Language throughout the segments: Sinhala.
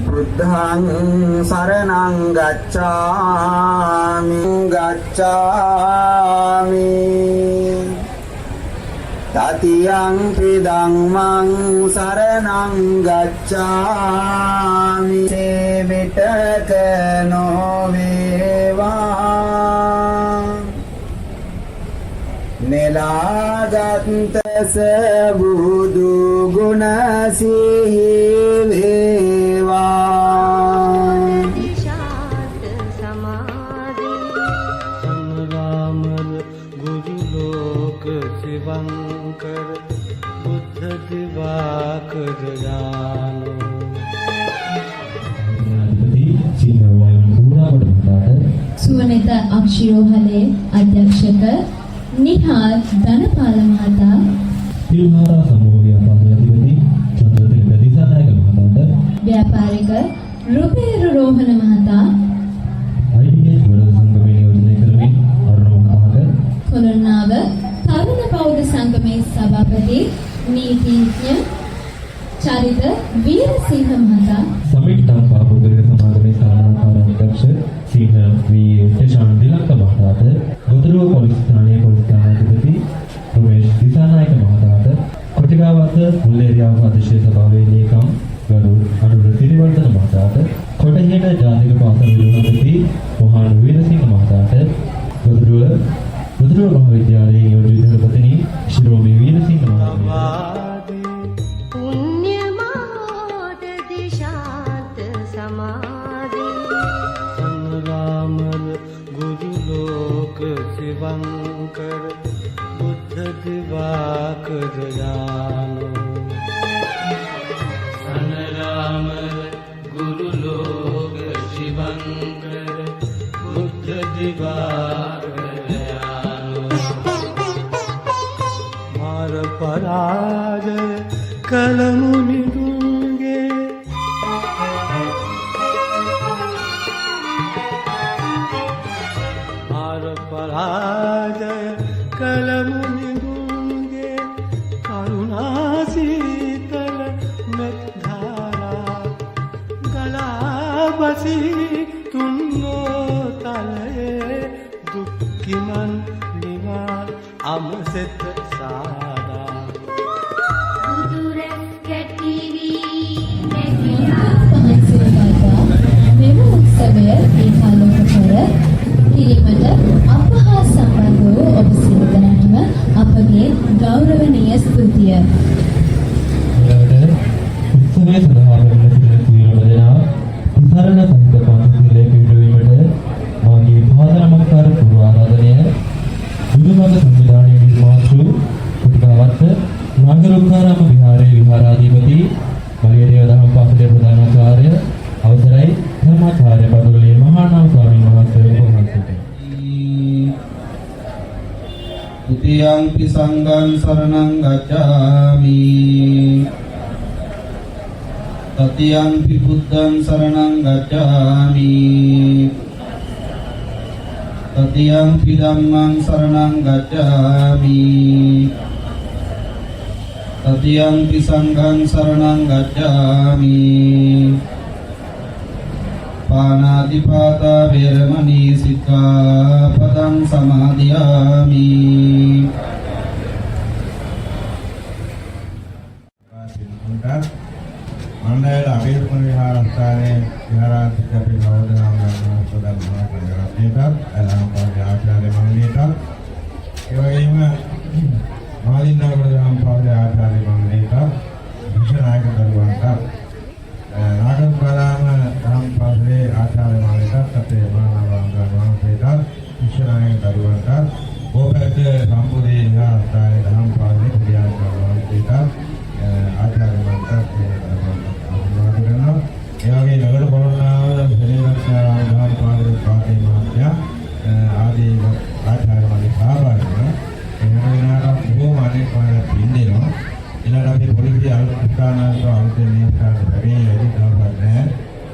බුද්ධං සරණං ගච්ඡාමි තතියං ධම්මං සරණං ගච්ඡාමි සේවිතක නොවේවා නෙලාගත්ස බුදු ගුණ සිහි සුවනිත අක්ෂිරෝහලේ අධ්‍යක්ෂක නිහාල් ධනපාල මහතා, පිල්හාරා සමූහ ව්‍යාපාර අධිපති චන්ද්‍රදින දිසානායක මහතාට, ව්‍යාපාරික රුපේරු රෝහණ මහතා, IDH වල සංගමයේ නියෝජනය කරමින් අරුණ මහතාට, කොළොන්නාව තරුණ බෞද්ධ සංගමේ සභාපති නීතිඥ චරිත වීරසිංහ මහතා, සමිට්ටම් පාපුදේක සමාගමේ සාමාන්‍ය අධ්‍යක්ෂ සිංහ වී ටෙෂාන් දිලක මහතාට, ගොතරුව පොලිස් ස්ථානයේ පොලිස් ස්ථානාධිපති රමේෂ් දිසානායක මහතාට, කොටිගාවත මුල්ලේරියාව අධිශේෂ සභාවේ ලේකම් ගරු අනුර සිරිවර්ධන මහතාට, කොටහෙට ජාතික පාසල් විදුහල්පති මොහාන වීරසිංහ මහතාට, ගොතරුව මහාවිද්‍යාලයේ නියෝජ්‍ය විදුහල්පතිනි ශිරෝමි වීරසිංහ මහතාට, शिवंकर बुद्ध दिवाकर जानो सनराम गुरु लोक शिवंकर बुद्ध दिवाकर जानो मार पराजय कलमुनि दूंगे मार पराजय कलमुनि दूंगे करुणा शीतल में धारा गला बसी तुन्नो तले दुखी मन निवार अमृत सारा මෙම උත්සවය ඒකාලෝක කර කිරීමට අප හා සම්බන්ධ වූ ඔබ සියලු දෙනාටම අපගේ ගෞරවනීය ස්තුතිය. උත්සවයේ Tutiyanpi sanghang saranang gacchami. Tatiyampi buddhang saranang gacchami. Tatiyampi dhammang saranang gacchami. Tatiyampi sanghang saranang gacchami. Panatipata veramani sikkhapadang samadhiyami. Mandala Abirpun Viharastane Viharatikapi Navodhanam Sodam Mahakarata Alam Pavya Manglita Evayima Madinagam Pavya Manglita Vishanayaka Darvanta Nagan Padama Ram Pavya Acharya Manglita Tate Manavanga Manglita Vishanayaka Darvanta Gopate Sambudi Viharastane Ram Pavya Manglita Acharya Manglita එවැගේ නගර පොළොන්නරුව ශ්‍රීරක්ෂා දහම් පාදක පාඨේ මහත්මයා ආදී ආචාර්ය මණ්ඩල සහභාගී වෙනවා. එහෙම වෙනාට බොහෝම අනෙක් පාඩම් පින්දෙනවා. ඊළඟ අපි පොලිසිය අනුස්ථානාංශ අලුතෙන් නියෝජනය කරේ වැඩි දවසක් නැහැ.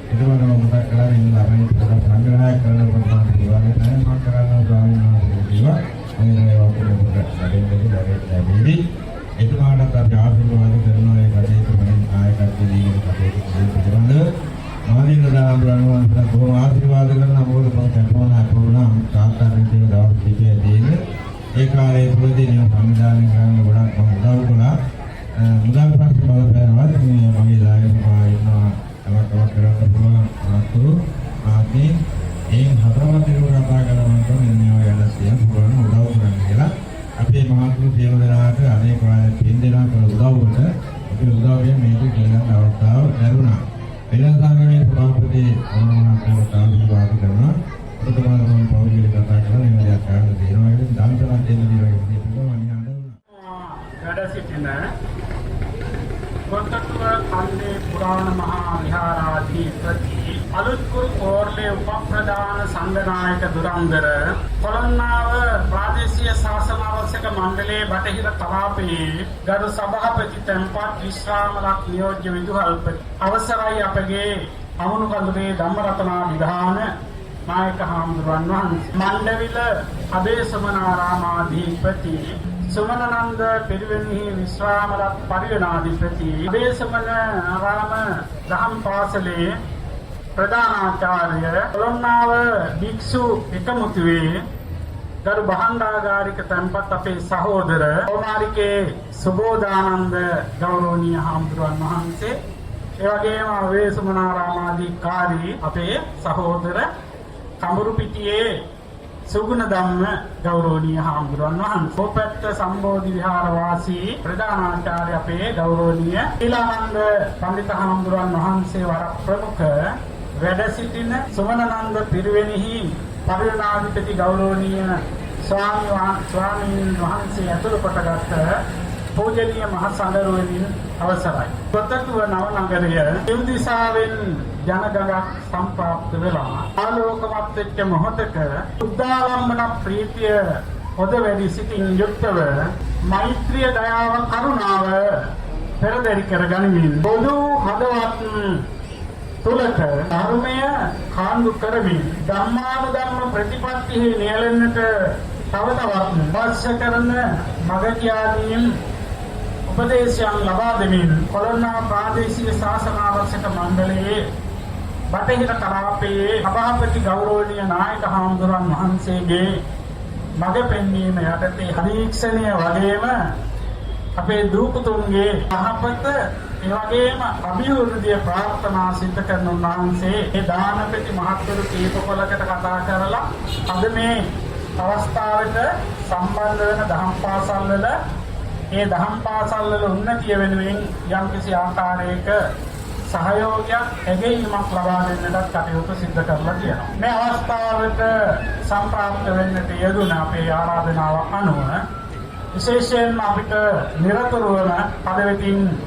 ඒකවල මතක් කරලා ඉන්න ළමයි පොඩක් සංග්‍රහය කරන ප්‍රමාණ දේවල් තමයි මම කරන්න ස්වාමීන් වහන්සේ කිව්වා. අනේ ඒවා පොඩක් ලැබෙන්නේ. එතුමාට අපි ආශිර්වාද කරනවා ඒ කටයුතු වලින් ආයතන දීගෙන කටයුතු පිළිබඳව මාදිනදාම් රණවන්තට බොහොම ආශිර්වාද කරනවා. මොකද මම කල්පනා කරනවා සාකාරයෙන් තියෙන දවස් ටිකේදී ඒ කාලේ පුරදී නියම සංවිධානය කරන්න ගොඩක් මම උදව් කළා. මුදල් ප්‍රශ්න බලපෑමවත් මේ මගේ දායකතුමා ඉන්නවා තවත් කරන්න පුළුවන් අතුරු ආදී එයින් හතරවත් දිනුව කතා කරනවා කියන්නේ මේ යන සියම් පුරන උදව් කරන්න කියලා අපේ මහත්තුරු සියලු දෙනාට අනේක වාරයක් පින් දෙනා කළ උදව්වට අපේ උදව්වෙන් මේක කියලා අවස්ථාව ලැබුණා. වෙනස් සංගමයේ සභාපති මහත්මයාට ආශිර්වාද කරනවා. ප්‍රථමයෙන් මම පෞද්ගලික කතා කරලා මේ දෙයක් කරන්න දෙනවා. ඒක දානසලක් දෙන්න දිනවා කියලා මම අහනවා. වැඩ සිටින කොට්ටුව කන්දේ පුරාණ මහා විහාරාධිපති අලුත්කුරු කෝර්ලේ උපප්‍රධාන සංඝනායක දුරන්දර කොළොන්නාව ප්‍රාදේශීය ශාසන අවශ්‍යක මණ්ඩලයේ බටහිර කලාපයේ ගරු සභාපති තැන්පත් විශ්‍රාමලක් නියෝජ්‍ය විදුහල්පති අවසරයි අපගේ අමුණු කඳුරේ ධම්මරතනා විධාන නායක හාමුදුරුවන් වහන්සේ මණ්ඩවිල අබේසමනාරාමාධිපති සුමනනන්ද පිරිවෙන්හි විශ්‍රාමලක් පරිවේනාධිපති අබේසමන ආරාම දහම් පාසලේ ප්‍රධානාචාර්ය කොළොන්නාව භික්ෂු එකමුතුවේ ගරු බහන්ඩාගාරික තැන්පත් අපේ සහෝදර ඕමාරිකේ සුබෝධානන්ද ගෞරවනීය හාමුදුරුවන් වහන්සේ ඒ වගේම අවේසමනාරාමාධිකාරී අපේ සහෝදර කඹුරුපිටියේ සුගුණ ධම්ම ගෞරවනීය හාමුදුරුවන් වහන්සේ කොපැත්ත සම්බෝධි විහාර වාසී ප්‍රධානාචාර්ය අපේ ගෞරවනීය ඊළානන්ද පඬිත හාමුදුරුවන් වහන්සේ වර ප්‍රමුඛ වැඩ සිටින සුමනනන්ද පිරිවෙනෙහි පරිවේනාධිපති ගෞරවනීය ස්වාමීන් වහන්සේ ඇතුළු කොටගත් පූජනීය මහ සංඝරුවනින් අවසරයි. කොට්ටුව නවනගරය සිව් දිසාවෙන් ජනගණක් සම්ප්‍රාප්ත වෙලා ආලෝකමත් වෙච්ච මොහොතක බුද්ධාලම්බන ප්‍රීතිය පොද වැඩි සිටින් යුක්තව මෛත්‍රිය දයාව කරුණාව පෙරදරි කරගනිමින් පොදු හදවත් තුලක ධර්මය කාණ්ඩු කරමින් ධම්මානුධම්ම ප්‍රතිපත්තිෙහි නියැලෙන්නට තව තවත් අවශ්‍ය කරන මග කියාදීන් උපදේශයන් ලබා දෙමින් කොළොන්නාව ප්‍රාදේශීය ශාසනාවර්ෂක මණ්ඩලයේ බටහිර කලාපයේ සභාපති ගෞරවනීය නායක හාමුදුරුවන් වහන්සේගේ මග පෙන්වීම යටතේ අධීක්ෂණය වගේම අපේ දූපතුන්ගේ යහපත ඒ වගේම අභිවෘද්ධිය ප්‍රාර්ථනා සිද්ධ කරන උන්වහන්සේ ඒ දානපති මහත්වරු කීපකොලකට කතා කරලා අද මේ අවස්ථාවට සම්බන්ධ වෙන දහම් පාසල් වල ඒ දහම් පාසල් වල උන්නතිය වෙනුවෙන් යම්කිසි ආකාරයක සහයෝගයක් ඇගීමක් ලබා දෙන්නට කටයුතු සිදු කරලා තියෙනවා. මේ අවස්ථාවට සම්ප්‍රාප්ත වෙන්නට යෙදුන අපේ ආරාධනාව අනුව විශේෂයෙන්ම අපිට නිරතුරුවම පදවෙතින්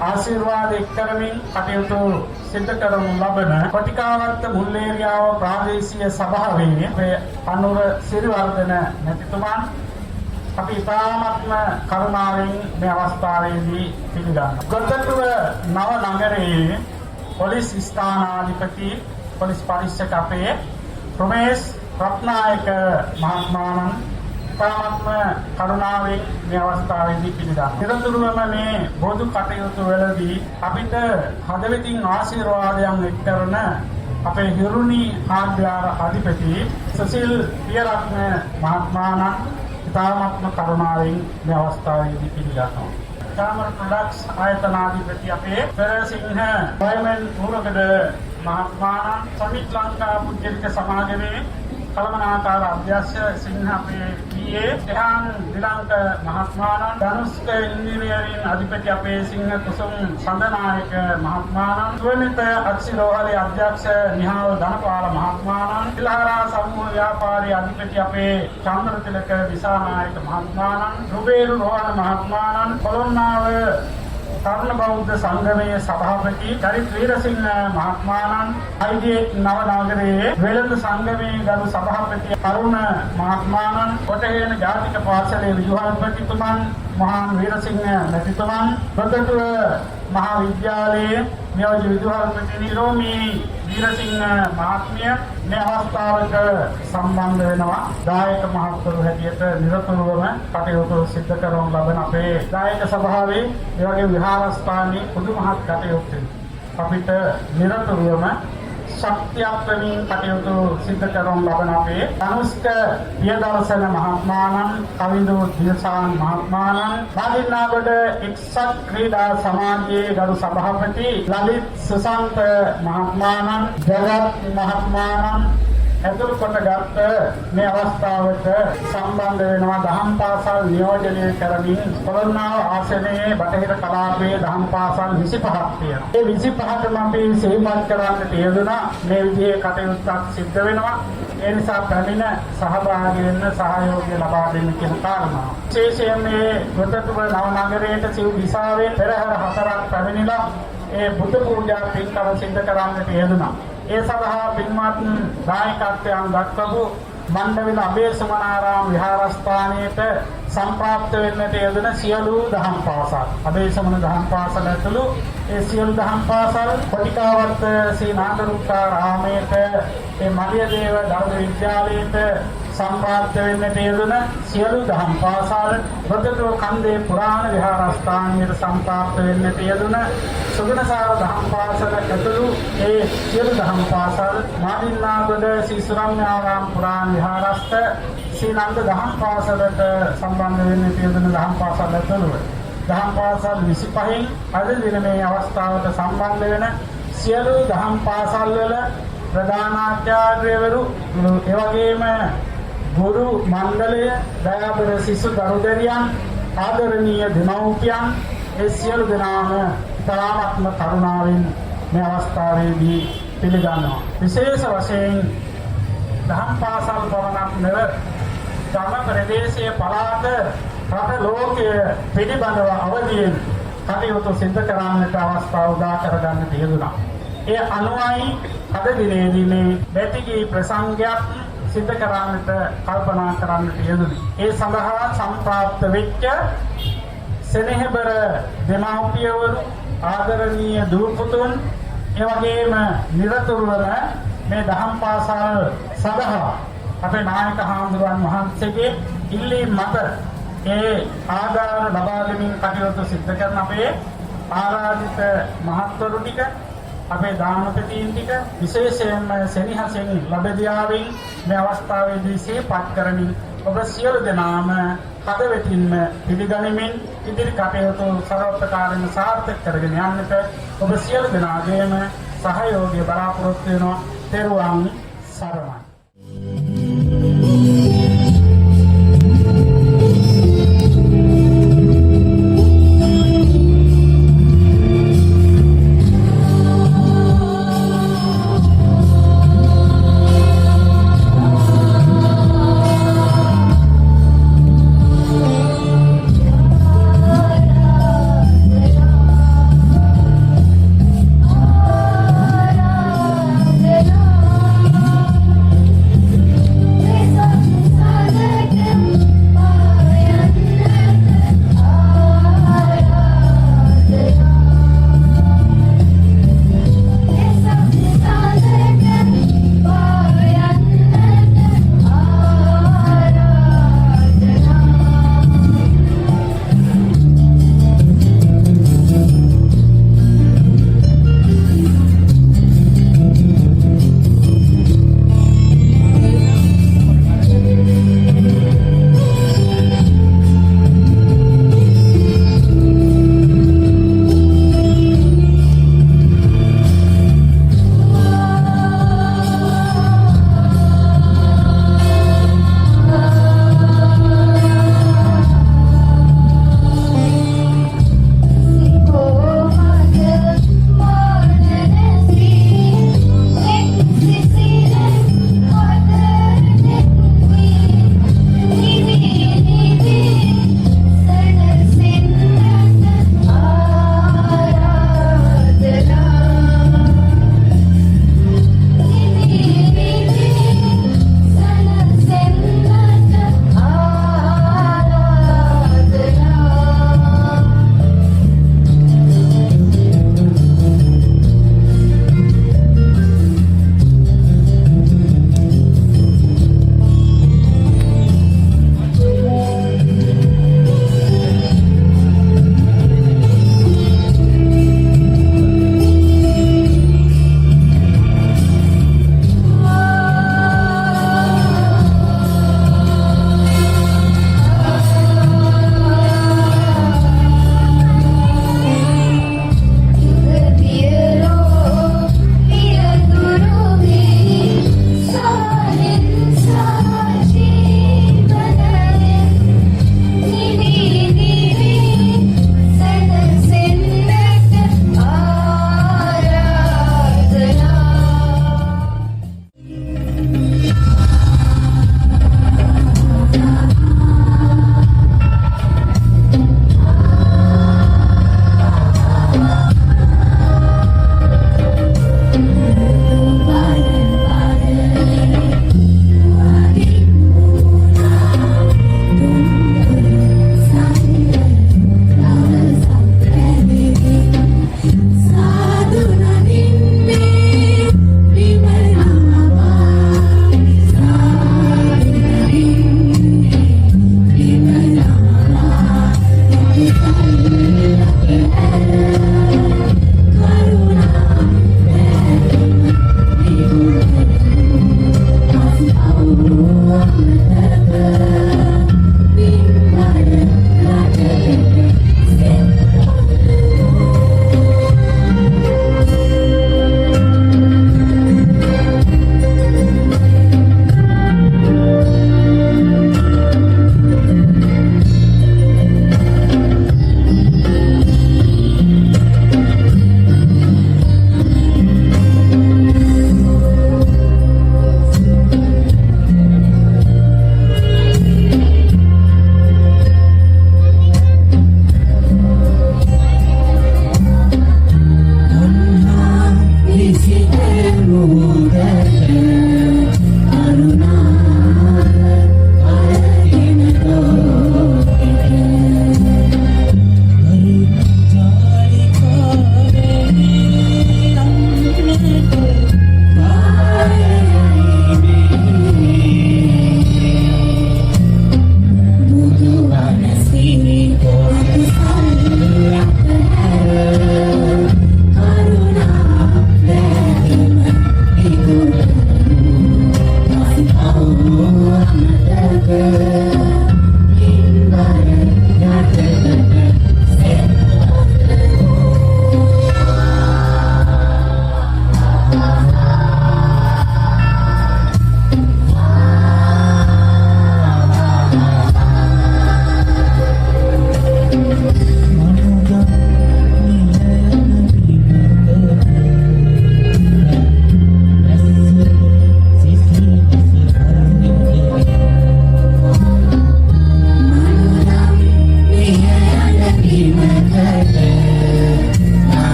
ආශිර්වාද එක්කරමින් කටයුතු සිදු කරනු ලබන කොටිකාවත්ත මුල්ලේරියාව ප්‍රාදේශීය සභාවේ අපේ පනුර සිරිවර්ධන මැතිතුමන් අපි ඉතාමත්ම කරුණාවෙන් මේ අවස්ථාවේදී පිළිගන්නවා. ගොඩනැගිල්ල නව නගරයේ පොලිස් ස්ථානාධිපති පොලිස් පරීක්ෂක අපේ රමේෂ් රත්නායක මහත්මයාණන් ඉතාමත්ම කරුණාවෙන් මේ අවස්ථාවේදී පිළිගන්නවා. නිරතුරුවම මේ බොදු කටයුතු වලදී අපිට හදවතින් ආශිර්වාදයන් එක් කරන අපේ හිරුණි ආග්‍රාර අධිපති සුසිල් පියරත්න මහත්මයාණන් ඉතාමත්ම කරුණාවෙන් මේ අවස්ථාවේදී පිළිගන්නවා. චාමර ප්‍රොඩක්ට්ස් ආයතනාධිපති අපේ පෙරසිංහ වයමන් මුරගඩ මහත්මයාණන් සමිත් ලංකා පුද්ගලික සමාගමේ කළමනාකාර අධ්‍යක්ෂ සිංහ අපේ ඊයේ එහාන් දිලංක මහත්මයාණන් ධනුෂ්ක ඉංජිනේරින් අධිපති අපේ සිංහ කුසුම් සඳනායක මහත්මයාණන් ස්වනිත අක්ෂිරෝහලේ අධ්‍යක්ෂ නිහාල් ධනපාල මහත්මයාණන් ඉලහරා සමූහ ව්‍යාපාරී අධිපති අපේ චන්ද්‍රතිලක දිසානායක මහත්මයාණන් රුබේරු රෝහණ මහත්මයාණන් කොළොන්නාව තරුණ බෞද්ධ සංගමයේ සභාපති චරිත් වීරසිංහ මහත්මයාණන් අයිගේ නවනගරයේ වෙළඳ සංගමයේ ගරු සභාපති අරුණ මහත්මයාණන් කොටහේන ජාතික පාසලේ විදුහල්පතිතුමන් මහාන් වීරසිංහ මැතිතුමන් බදටුව මහා විද්‍යාලයේ නියෝජ්‍ය විදුහල්පති නිරෝමි වීරසිංහ මහත්මිය මේ අවස්ථාවක සම්බන්ධ වෙනවා. දායක මහත්වරු හැටියට නිරතුරුවම කටයුතු සිදු කරන ලබන අපේ දායක සභාවේ ඒ වගේ විහාරස්ථානයේ පුදුමහත් කටයුතු අපිට නිරතුරුවම ශක්තියක් වෙමින් කටයුතු සිදු කරන ලබන අපේ ධනුෂ්ක පියදර්ශන මහත්මයාණන් කවිඳු දියසාන් මහත්මයාණන් බාදින්නාගොඩ එක්සත් ක්‍රීඩා සමාජයේ ගරු සභාපති ලලිත් සුසන්ත මහත්මයාණන් ජගත් මහත්මයාණන් ඇතුළු කොටගත් මේ අවස්ථාවට සම්බන්ධ වෙනවා. දහම් පාසල් නියෝජනය කරමින් කොළොන්නාව ආසනයේ බටහිර කලාපයේ දහම් පාසල් 25ක් තියෙනවා. ඒ 25ටම අපි සිහිපත් කරන්නට යෙදුණා. මේ විදිහේ කටයුත්තක් සිද්ධ වෙනවා. ඒ නිසා පැමිණ සහභාගී වෙන්න සහයෝගය ලබා දෙන්න කියන කාරණාව. විශේෂයෙන් මේ ගොඩනැගිල්ල නව නගරයට සිව් දිසාවෙන් පෙරහැර 4ක් පැමිණිලා ඒ බුද්ධ පූජා පින්කම සිද්ධ කරන්නට යෙදුණා. ඒ සඳහා පින්වත් දායකත්වයන් දක්වපු මණ්ඩවිල අබේසමනාරාම විහාරස්ථානයේට සම්ප්‍රාප්ත වෙන්නට යෙදෙන සියලු දහම් පාසල් අබේසමන දහම් පාසල් ඇතුළු ඒ සියලු දහම් පාසල් කොටිකාවර්ත ශ්‍රී නාගරුක්කාරාමයට ඒ මලියදේව ධර්ම විද්‍යාලයට සම්ප්‍රාප්ත වෙන්නට යෙදෙන සියලු දහම් පාසල් බදටුව කන්දේ පුරාණ විහාරස්ථානයට සම්ප්‍රාප්ත වෙන්නට යෙදුන සුගුණසාර දහම් පාසල ඇතුළු ඒ සියලු දහම් පාසල් මාදින්නාගොඩ ශ්‍රී සුරම්‍යාරාම පුරාණ විහාරස්ථ ශ්‍රී නන්ද දහම් පාසලට සම්බන්ධ වෙන්නට යෙදුන දහම් පාසල් ඇතුළු දහම් පාසල් 25න් අද දින මේ අවස්ථාවට සම්බන්ධ වෙන සියලු දහම් පාසල් වල ප්‍රධානාචාර්යවරු ඒ වගේම ගුරු මණ්ඩලය දයාබර සිසු දරුදරියන් ආදරණීය දෙමව්පියන් ඒ සියලු දෙනාම තරාත්ම කරුණාවෙන් මේ අවස්ථාවේදී පිළිගන්නවා. විශේෂ වශයෙන් දහම් පාසල් පමණක් නෙවෙයි ගම ප්‍රදේශයේ පළාත රට ලෝකයේ පිළිබඳව අවදීන් කටයුතු සිදු කරන්නට අවස්ථාව උදා කරගන්නට යෙදුණා. ඒ අනුවයි අද දිනේදී මේ බැතිගී ප්‍රසංගයක් සිදු කරන්නට කල්පනා කරන්නට යෙදුණේ. ඒ සඳහා සම්ප්‍රාප්ත වෙච්ච සෙනෙහබර දෙමව්පියවරු ආදරණීය දූපුතුන් ඒ වගේම නිරතුරුවම මේ දහම් පාසල් සඳහා අපේ නායක හාමුදුරුවන් වහන්සේගේ ඉල්ලීම් මත ඒ ආධාර ලබා ගැනීම කටයුතු සිදු කරන අපේ ආරාධිත මහත්වරු ටික අපේ දානපතීන් ටික විශේෂයෙන්ම සෙනෙහසෙන් ලැබෙදියාවෙන් මේ අවස්ථාවේදී සිහිපත් කරමින් ඔබ සියලු දෙනාම හදවතින්ම පිළිගනිමින් ඉදිරි කටයුතු සර්වප්‍රකාරයෙන් සාර්ථක කරගෙන යන්නට ඔබ සියලු දෙනාගේම සහයෝගය බලාපොරොත්තු වෙනවා. තෙරුවන් සරණයි.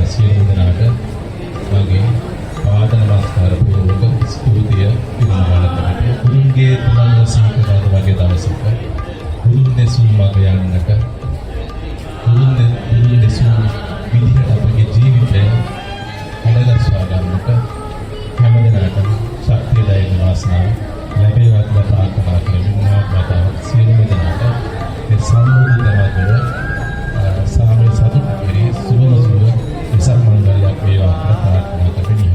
සියලු දෙනාට මගේ පාද නමස්කාර පූර්වක ස්තුතිය පිරිනමන්නට කුරුන්ගේ තුනල්ව සීකරන වගේ දවසක කුරුන් දෙසූ මඟ යන්නට කුරුන් දෙසූ විදිහට අපගේ ජීවිතය අඩගස්වා ගන්නට හැම දිනකටම ශක්තිය දයන වාසනාව ලැබේවා කියලා ප්‍රාර්ථනා කරමින් මම සියලු දෙනාට ඒ සම්මුතියවදර සාමයේ සතුටේ සුවසුව ඉසක් මංගලයක් වේවා කියලා ප්‍රාර්ථනා කරමින්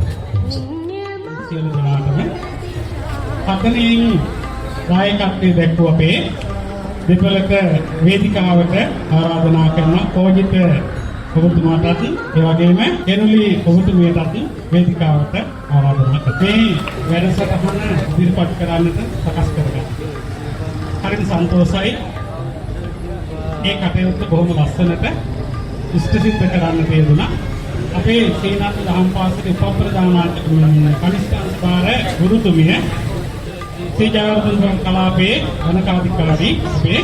සියලු දෙනාටම අතනින් නායකත්වයේ දැක්වූ අපේ දෙපළක වේදිකාවට ආරාධනා කරන කෝජිත ඔබතුමාටත් ඒ වගේම එනුලි ඔබතුමියටත් වේදිකාවට ආරාධනා කරනවා. මේ වැඩසටහන ඉදිරිපත් කරන්නට සකස් කරගන්න. හරිම සන්තෝෂයි. ඒ කටයුත්ත බොහොම ලස්සනට ඉෂ්ට සිද්ධ කරන්න තියදුනා. අපේ සේනාධි දහම් පාසලේ උපප්‍රධානාචාර්ය කනිෂ්ඨාංශකාර ගුරුතුමිය සීජාවර්ධන කලාපේ වනකාධිකාරී අපේ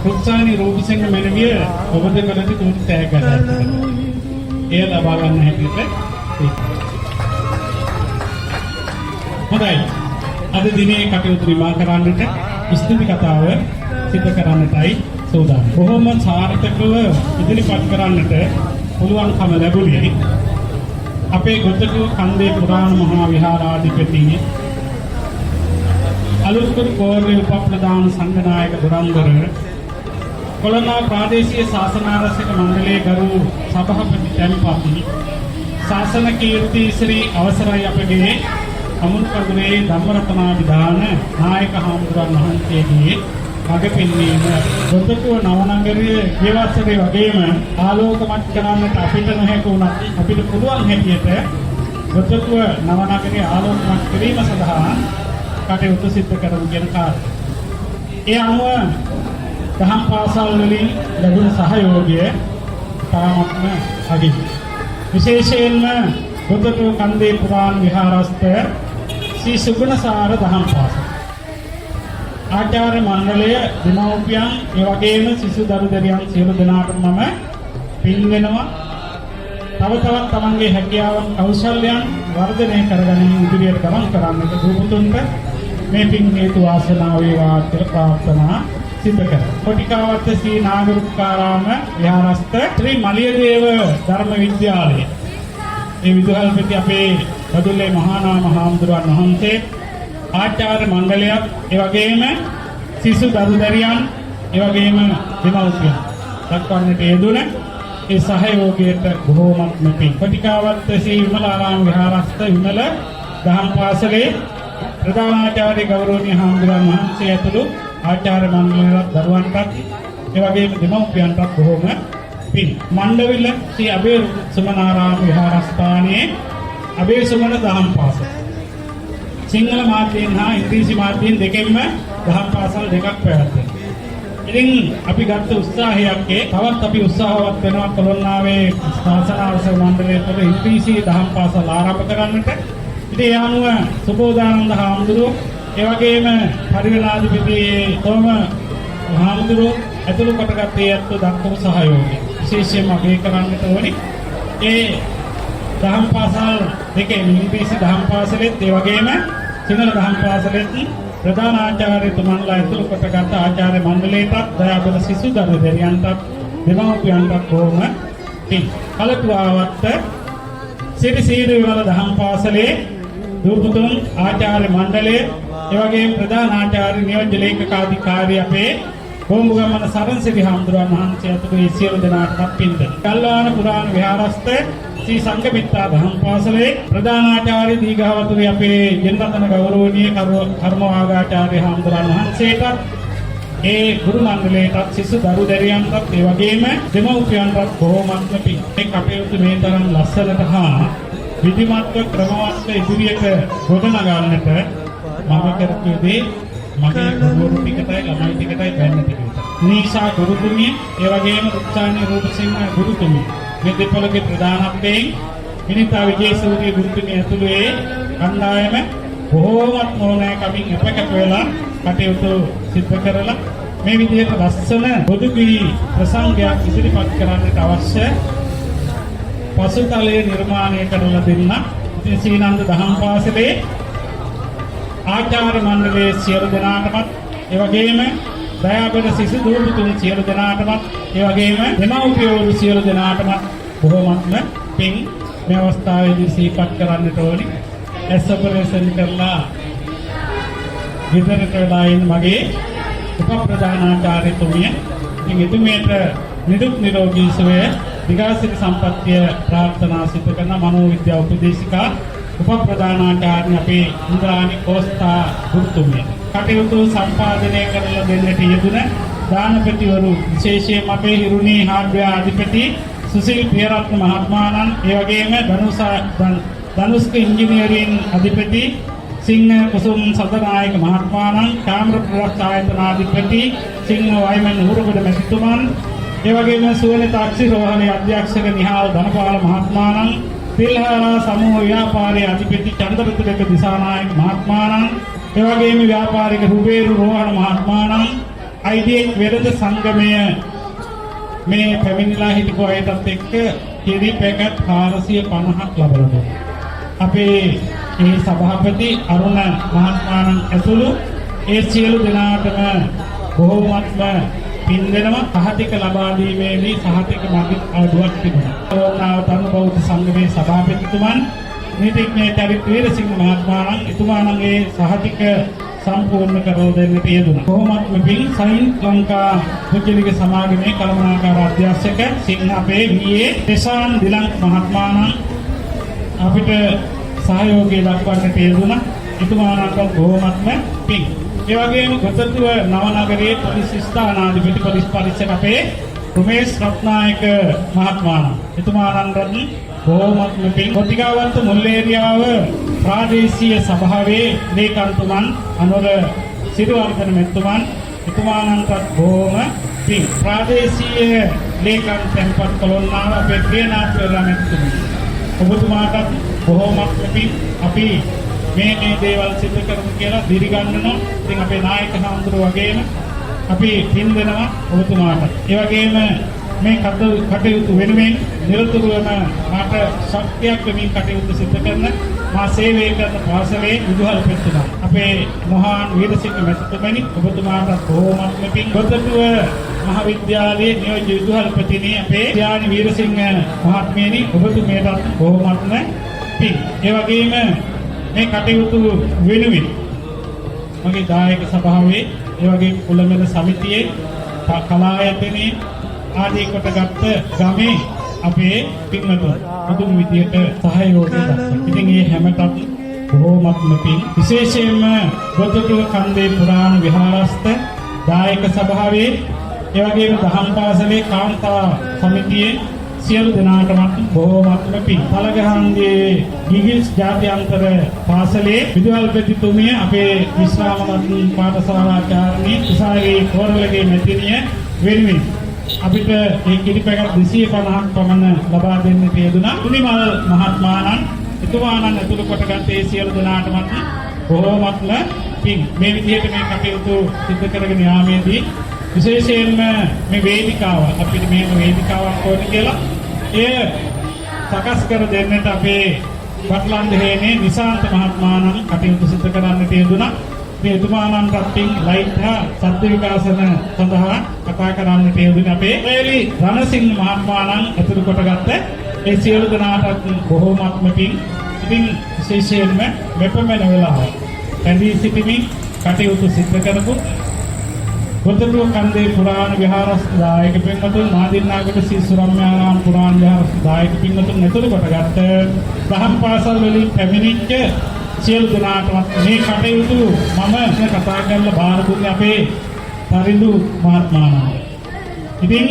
රුක්සානි රූපසිංහ මෙනවිය ඔබ දෙකලට තුන් තෑග්ගක් ගන්නවා. එය ලබා ගන්න හැටියට හොඳයි. අද දිනේ කටයුතු නිමා කරන්නට ස්තුති කතාව සිදු කරන්නටයි සූදානම්. බොහොම සාර්ථකව ඉදිරිපත් කරන්නට පුළුවන්කම ලැබුණේ අපේ ගොතටුව කන්දේ පුරාණ මහා විහාරාධිපති අලුත්කුරු කෝරළේ උපප්‍රධාන සංඝනායක දුරන්දර කොළඹ ප්‍රාදේශීය ශාසනාරක්ෂක මණ්ඩලයේ ගරු සභාපති තැන්පත් ශාසන කීර්ති ශ්‍රී අවසරයි අපගේ අමුල්කඳුරේ ධම්මරතනාභිදාන නායක හාමුදුරන් වහන්සේගේ මඟ පෙන්වීම ගොතටුව නවනගරයේ දේවස්තරේ වගේම ආලෝකමත් කරන්නට අපිට නොහැකි වුණත් අපිට පුළුවන් හැටියට ගොතටුව නවනගරයේ ආලෝකමත් කිරීම සඳහා කටයුතු සිදු කරමු කියන කාර්යය. ඒ අනුව දහම් පාසල් වලින් ලැබුණු සහයෝගය තාමත්ම අගයි. විශේෂයෙන්ම ගොතටුව කන්දේ පුරාණ විහාරස්ථ ශ්‍රී සුගුණසාර දහම් පාසල ආචාර්ය මණ්ඩලය දෙමව්පියන් ඒ වගේම සිසු දරු දැරියන් සියලු දෙනාටම මම පින් වෙනවා. තව තවත් තමන්ගේ හැකියාවන් කෞශල්‍යයන් වර්ධනය කරගනිමින් ඉදිරියට ගමන් කරන්නට දුපුතුන්ට මේ පින් හේතු වාසනා වේවා කියලා ප්‍රාර්ථනා සිදු කරා. කොටිකාවත්ත ශ්‍රී නාගරුක්කාරාම විහාරස්ථ ශ්‍රී මලියදේව ධර්ම විද්‍යාලය මේ විදුහල්පති අපේ බදුල්ලේ මහානාම හාමුදුරන් වහන්සේ ආචාර්ය මණ්ඩලයක් ඒ වගේම සිසු දරු දැරියන් ඒ වගේම දෙමව්පියන් දක්වන්නට යෙදුණ ඒ සහයෝගයට බොහෝමත්ම පිං. කොටිකාවත්ත ශ්‍රී විමලාරාම විහාරස්ථ විමල දහම් පාසලේ ප්‍රධානාචාර්ය ගෞරවනීය හාමුදුරන් වහන්සේ ඇතුළු ආචාර්ය මණ්ඩලයට දරුවන්ටත් ඒ වගේම දෙමව්පියන්ටත් බොහෝම පිං. මණ්ඩවිල ශ්‍රී අබේ සුමනාරාම විහාරස්ථානයේ අබේ සුමන දහම් පාසල සිංහල මාධ්‍යයෙන් හා ඉංග්‍රීසි මාධ්‍යයෙන් දෙකෙන්ම දහම් පාසල් දෙකක් පැවැත්වෙනවා. ඉතින් අපි ගත්ත උත්සාහයක් තවත් අපි උත්සාහවත් වෙනවා කොළොන්නාවේ ශාසනාරක්ෂක මණ්ඩලය තුළ ඉංග්‍රීසි දහම් පාසල් ආරම්භ කරන්නට. ඉතින් ඒ අනුව සුබෝධානන්ද හාමුදුරුවෝ ඒ වගේම පරිවේනාධිපති තෝම හාමුදුරුවෝ ඇතුළු කොටගත් ඒ අත්ව දක්වපු සහයෝගය විශේෂයෙන්ම අගය කරන්නට ඕනි. ඒ දහම් පාසල් දෙකේ ඉංග්‍රීසි දහම් පාසලෙත් ඒ වගේම සිංහල දහම් පාසලෙත් ප්‍රධාන ආචාර්යතුමන්ලා ඇතුළු කොටගත් ආචාර්ය මණ්ඩලයටත් දයාබල සිසු දරු දැරියන්ටත් දෙමව්පියන්ටත් බොහොම පිං. කලතුආවත්ත සිරිසීර විමල දහම් පාසලේ දූපුතුන් ආචාර්ය මණ්ඩලය ඒ වගේම ප්‍රධාන ආචාර්ය නියෝජ්‍ය ලේකකාධිකාරී අපේ කොඹගමන සරන්සිරි හාමුදුරන් වහන්සේ ඇතුළු සියලු දෙනාටත් පින් දෙනවා. කල්ලාන පුරාණ විහාරස්ථ ශ්‍රී සංඝමිත්තා දහම් පාසලේ ප්‍රධානාචාර්ය දීඝවතුරි අපේ ජනරතන ගෞරවනීය කර්මවාගාචාර්ය හාමුදුරන් වහන්සේටත් ඒ ගුරු මණ්ඩලයටත් සිසු දරු දැරියන්ටත් ඒ වගේම දෙමව්පියන්ටත් බොහෝමත්ම පිං. මේ කටයුතු මේ තරම් ලස්සනට හා විධිමත්ව ක්‍රමවත්ව ඉදිරියට ගොඩනගන්නට මම කරපු දේ මගේ ගුරු ටිකටයි ළමයි ටිකටයි බැන්න ටිකට. නීෂා ගුරුතුමිය ඒ වගේම රුක්සානි රූපසිංහ ගුරුතුමිය මේ දෙපළගේ ප්‍රධානත්වයෙන් විනිතා විජේසූරිය ගුරුතුමිය ඇතුළු ඒ කණ්ඩායම බොහෝමත් ඕනෑකමින් අපකට වෙලා කටයුතු සිදු කරලා මේ විදිහට ලස්සන පොදුගිරි ප්‍රසංගයක් ඉදිරිපත් කරන්නට අවශ්‍ය පසුතලයේ නිර්මාණය කරලා දෙන්න. ඉතින් සීනන්ද දහම් පාසලේ ආචාර්ය මණ්ඩලයේ සියලු දෙනාටමත් ඒ වගේම දයාබර සිසු දූපුතුන් සියලු දෙනාටමත් ඒ වගේම දෙමව්පියවරු සියලු දෙනාටමත් බොහොමත්ම පින් මේ අවස්ථාවේදී සිහිපත් කරන්නට ඕනි. ඇස් ඔපරේෂන් කරලා විතරට දායින් මගේ උපප්‍රධානාචාර්යතුමිය ඉතින් එතුමියට නිදුක් නිරෝගී සුවය විකාශිත සම්පත්තිය ප්‍රාර්ථනා සිදු කරන මනෝවිද්‍යා උපදේශිකා උපප්‍රධානාචාර්ය අපේ ඉන්ද්‍රාණි කෝස්තා ගුරුතුමිය කටයුතු සම්පාදනය කරලා දෙන්නට යෙදුන දානපතිවරු විශේෂයෙන්ම අපේ හිරුණී හාඩ්වෙයාර් අධිපති සුසිල් පියරත්න මහත්මයාණන් ඒ වගේම ධනුෂ්ක ඉංජිනේරින් අධිපති සිංහ කුසුම් සදනායක මහත්මයාණන් කාමර ප්‍රොඩක්ට් ආයතනාධිපති සිංහ වයිමන් උරුගොඩ මැතිතුමන් ඒ වගේම සුවනේ තාක්ෂි රෝහලේ අධ්‍යක්ෂක නිහාල් ධනපාල මහත්මයාණන් පිල්හාරා සමූහ ව්‍යාපාරයේ අධිපති චන්ද්‍රපතිලක දිසානායක මහත්මයාණන් ඒ වගේම ව්‍යාපාරික රුබේරු රෝහණ මහත්මයාණන් IDH වෙළඳ සංගමය මේ පැමිණිලා හිටපු අයටත් එක්ක කිරි පැකට් 450ක් ලබා දුන්නා. අපේ මේ සභාපති අරුණ මහත්මයාණන් ඇතුළු ඒ සියලු දෙනාටම බොහෝමත්ම පින් දෙනවා. සහතික ලබා දීමේදී සහතික මගින් අඩුවක් තිබුණා. ඕනාව තරුණ බෞද්ධ සංගමේ සභාපතිතුමන් නීතිඥ චරිත වීරසිංහ මහත්මයාණන් එතුමාණන්ගේ සහතික සම්පූර්ණ කරලා දෙන්නට යෙදුණා. කොහොමත්ම පින් සයින් ලංකා පුජ්‍යලික සමාගමේ කළමනාකාර අධ්‍යක්ෂක සිංහ අපේ VA දේශාන් දිලංක මහත්මයාණන් අපිට සහයෝගය දක්වන්නට යෙදුණා. එතුමාණන්ට කොහොමත්ම පින්. ඒ වගේම ගොතතුව නවනගරයේ පොලිස් ස්ථානාධිපති පොලිස් පරීක්ෂක අපේ රමේෂ් රත්නායක මහත්මයාණන් එතුමාණන්ට කොහොමත්ම පින්. කොටිකාවන්ත මුල්ලේරියාව ප්‍රාදේශීය සභාවේ ලේකම්තුමන් අනුර සිරුවර්ධන මෙතුමන් එතුමාණන්ට බොහොම පින්. ප්‍රාදේශීය ලේකම් තැන්පත් කොළොන්නාව අපේ ප්‍රියනාථ රාමෙතුමන් ඔබතුමාට බොහොමත්ම පින්. අපි මේ දේවල් සිදු කරමු කියලා දිරිගන්නනවා. ඉතින් අපේ නායක හඳුරු වගේම අපි පින් දෙනවා ඔබතුමාට. ඒ වගේම මේ කටයුතු වෙනුවෙන් නිරතුරුවම මාට ශක්තියක් වෙමින් කටයුතු සිදු කරන මා සේවය කරන පාසලේ විදුහල්පතිතුමා අපේ මොහාන් වීරසිංහ මැතිතුමනි ඔබතුමාට බොහොමත්ම පින්. ගොතටුව මහාවිද්‍යාලයේ නියෝජ්‍ය විදුහල්පතිනි අපේ ත්‍යානි වීරසිංහ මහත්මියනි ඔබතුමියට බොහොමත්ම පින්. ඒ වගේම මේ කටයුතු වෙනුවෙන් මගේ දායක සභාවේ ඒ වගේ කුලමෙල සමිතියේ කලායතනයේ ආදී කොටගත් ගමේ අපේ පින්වතුන් මුදුන් විදියට සහයෝගය දක්වනවා. ඉතින් මේ හැමතත් බොහොමත්ම පින්. විශේෂයෙන්ම ගොතටුව කන්දේ පුරාණ විහාරස්ථ දායක සභාවේ ඒ වගේම දහම් පාසලේ කාන්තා සමිතියේ සියලු දෙනාටම බොහොමත්ම පින්. පළගහන්ගේ ගිගිස් ජාත්‍යන්තර පාසලේ විදුහල්පතිතුමිය අපේ විශ්‍රාමවත් පාඨශාලාචාර්යනි උසාවියේ කෝරළගේ මැතිණිය වෙනුවෙන් අපිට මේ කිරි පැකට් 250ක් පමණ ලබා දෙන්නට යෙදුණා. තුනිමල් මහත්මයාණන් එතුමාණන් ඇතුළු කොටගත් ඒ සියලු දෙනාටම බොහොමත්ම පින්. මේ විදිහට මේ කටයුතු සිදු කරගෙන යාමේදී විශේෂයෙන්ම මේ වේදිකාව අපිට මේ වේදිකාවක් ඕනේ කියලා එය සකස් කර දෙන්නට අපේ වටලන්ද හේනේ නිසාන්ත මහත්මයාණන් කටයුතු සිදු කරන්නට යෙදුණා. මේ එතුමාණන්ට පින් ලයිට් හා සද්ද විකාශන සඳහා කතා කරන්නට යෙදුණ අපේ රේලි රණසිංහ මහත්මයාණන් ඇතුළු කොටගත්ත ඒ සියලු දෙනාටත් බොහොමත්ම පින්. ඉතින් විශේෂයෙන්ම මෙපමණ වෙලාව ඇඳී සිටිමින් කටයුතු සිදු කරපු ගොතටුව කන්දේ පුරාණ විහාරස්ථ දායක පින්වතුන් මාදින්නාගොඩ ශ්‍රී සුරම්‍යාරාම පුරාණ විහාරස්ථ දායක පින්වතුන් ඇතුළු කොටගත් දහම් පාසල් වලින් පැමිණිච්ච සියලු දෙනාටම මේ කටයුතු මම කතා කරලා බාර දුන්නේ අපේ පරිදු මහත්මයාණන්. ඉතින්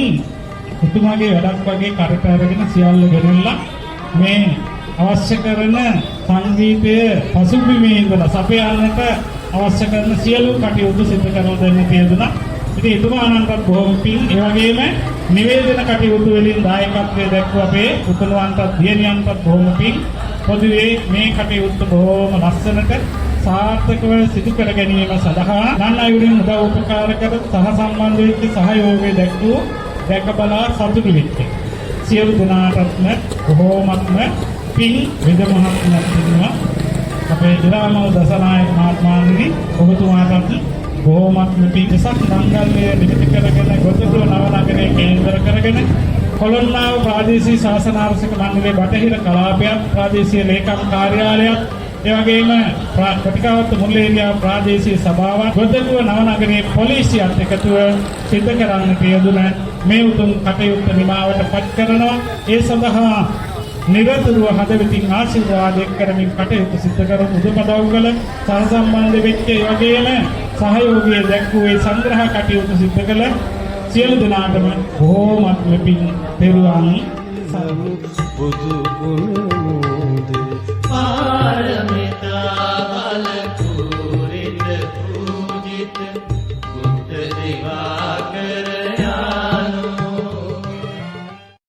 එතුමාගේ වැඩක් වගේ කරට අරගෙන සියල්ල ගෙනල්ලා මේ අවශ්‍ය කරන සංගීතය පසුබිමේ ඉඳලා සපයන්නට අවශ්‍ය කරන සියලු කටයුතු සිදු කරලා දෙන්න තියෙනවා. ඉතින් එතුමාණන්ට බොහොම පින්. ඒ වගේම නිවේදන කටයුතු වලින් දායකත්වයේ දැක්වූ අපේ පුතුණුවන්ටත් දියණියන්ටත් බොහොම පින්. පොදුවේ මේ කටයුතු බොහොම ලස්සනට සාර්ථකව සිදු කර ගැනීම සඳහා නන් අයුරින් උදව් උපකාර කර සහ සම්බන්ධ වෙච්ච සහයෝගය දැක්වූ දැක බලා සතුටු වෙච්ච සියලු දෙනාටම බොහෝමත්ම පින් විදමහත්මයක් දෙනවා. අපේ දිරාමව දසනායක මහත්මයාණනි ඔබතුමාටත් බොහෝමත්ම පින් සක් මංගල්‍ය නිමිති කරගෙන ගොතටුව නවනගරයේ කේන්ද්‍ර කරගෙන කොළොන්නාව ප්‍රාදේශීය ශාසන ආරක්ෂක මණ්ඩලයේ බටහිර කලාපයක් ප්‍රාදේශීය ලේකම් කාර්යාලයක් ඒ වගේම කොටිකාවත්ත මුල්ලේරියා ප්‍රාදේශීය සභාවක් ගොතටුව නවනගරයේ පොලිසියත් එකතුව සිද්ධ කරන්නට යෙදුන මේ උතුම් කටයුත්ත නිමාවට පත් කරනවා. ඒ සඳහා නිරතුරුව හදවතින් ආශිර්වාද කරමින් කටයුතු සිදු කරන උදපදව්වල සහසම්බන්ධ වෙච්ච ඒ වගේම සහයෝගය දැක්වූ සංග්‍රහ කටයුතු සිදු කළ සියලු දෙනාටම බොහෝමත්ම පින් පෙරුවන් බුදු ගුණ